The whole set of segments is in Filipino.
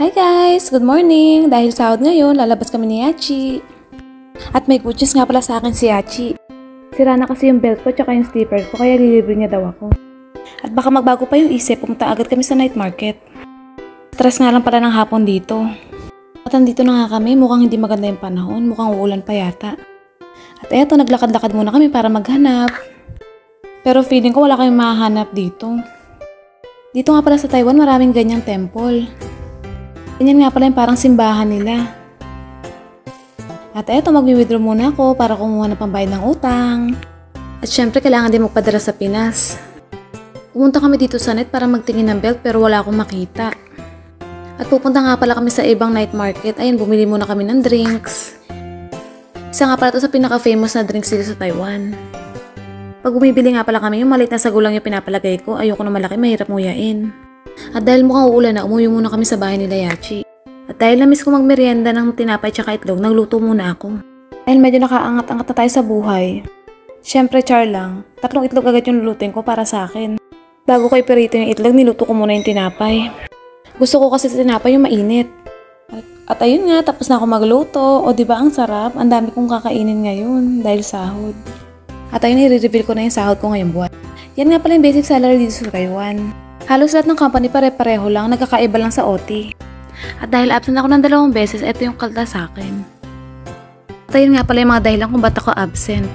Hi guys! Good morning! Dahil sahod ngayon, lalabas kami ni Yachi. At may good news nga pala sa akin si Yachi. Sira na kasi yung belt ko tsaka yung slipper ko kaya lilibre niya daw ako. At baka magbago pa yung isip, pumunta agad kami sa night market. Stress nga lang pala ng hapon dito. At andito na nga kami, mukhang hindi maganda yung panahon, mukhang uulan pa yata. At eto, naglakad-lakad muna kami para maghanap. Pero feeling ko wala kayong mahanap dito. Dito nga pala sa Taiwan, maraming ganyang temple. Ganyan nga pala yung parang simbahan nila. At eto, mag-withdraw muna ako para kumuha ng pambayad ng utang. At syempre, kailangan din magpadala sa Pinas. Pumunta kami dito sa net para magtingin ng belt pero wala akong makita. At pupunta nga pala kami sa ibang night market. Ayan, bumili muna kami ng drinks. Isa nga pala ito sa pinaka-famous na drinks dito sa Taiwan. Pag bumibili nga pala kami, yung maliit na sago lang yung pinapalagay ko. Ayoko na malaki, mahirap nguyain. At dahil mukhang uulan na, umuwi muna kami sa bahay nila Yachi. At dahil na-miss ko magmerienda ng tinapay tsaka itlog, nagluto muna ako. Dahil medyo nakaangat-angat na tayo sa buhay. Syempre char lang, 3 itlog agad yung lulutuin ko para sa akin. Bago ko iperito yung itlog, niluto ko muna yung tinapay. Gusto ko kasi sa tinapay yung mainit. At ayun nga, tapos na ako magluto. O diba ang sarap? Ang dami kong kakainin ngayon dahil sahod. At ayun, i-reveal ko na yung sahod ko ngayong buwan. Yan nga pala yung basic salary dito sa Taiwan. Halos lahat ng company pare-pareho lang, nagkakaiba lang sa OT. At dahil absent ako ng 2 beses, ito yung kalta sa akin. At ayun nga pala yung mga dahilan kung ba't ako absent.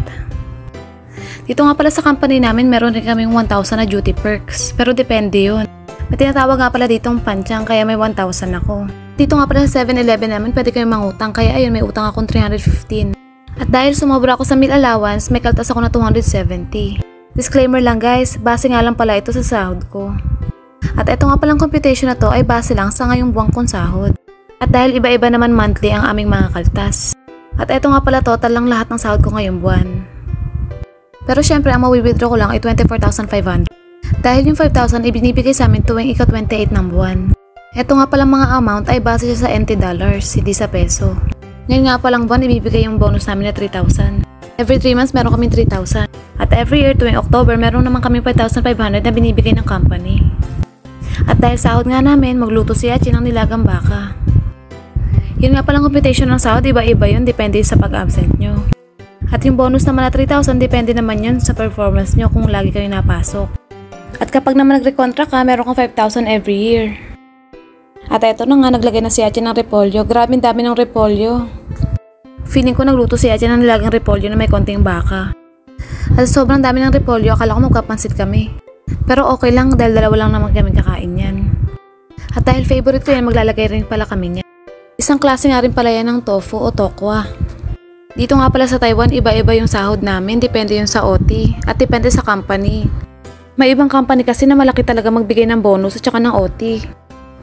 Dito nga pala sa company namin, meron rin kaming 1,000 na duty perks. Pero depende yun. May tinatawag nga pala ditong panchang, kaya may 1,000 ako. Dito nga pala sa 7-Eleven namin, pwede kayong mangutang, kaya ayun, may utang akong 315. At dahil sumobra ako sa meal allowance, may kaltas ako na 270. Disclaimer lang guys, base nga lang pala ito sa sahod ko. At eto nga palang computation na to ay base lang sa ngayong buwang kong sahod. At dahil iba-iba naman monthly ang aming mga kaltas. At eto nga pala total lang lahat ng sahod ko ngayong buwan. Pero syempre ang mawi-withdraw ko lang ay 24,500. Dahil yung 5,000 ay binibigay sa amin tuwing ika-28 ng buwan. Eto nga palang mga amount ay base siya sa NT dollars, hindi sa peso. Ngayon nga palang buwan ibibigay yung bonus namin na 3,000. Every 3 months meron kami 3,000. At every year tuwing October meron naman kami 5,500 na binibigay ng company. At dahil sahod nga namin, magluto si Yachi ng nilagang baka. Yun nga palang computation ng sahod, iba-iba yun, depende sa pag-absent nyo. At yung bonus naman na 3,000, depende naman yun sa performance nyo kung lagi kayo napasok. At kapag naman nagre-contract ka, meron kang 5,000 every year. At eto na nga, naglagay na si Yachi ng repolyo. Grabe dami ng repolyo. Feeling ko nagluto si Yachi ng nilagang repolyo na may konting baka. At sobrang dami ng repolyo, akala ko magkapansit kami. Pero okay lang dahil 2 lang naman kami kakain yan. At dahil favorite ko yan, maglalagay rin pala kami niyan. Isang klase nga rin pala yan ng tofu o tokwa. Dito nga pala sa Taiwan, iba-iba yung sahod namin, depende yun sa OT at depende sa company. May ibang company kasi na malaki talaga magbigay ng bonus at saka ng OT.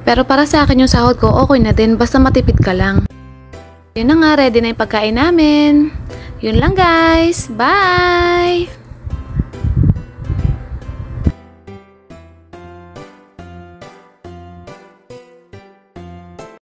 Pero para sa akin yung sahod ko, okay na din basta matipid ka lang. Yun na nga, ready na yung pagkain namin. Yun lang guys, bye!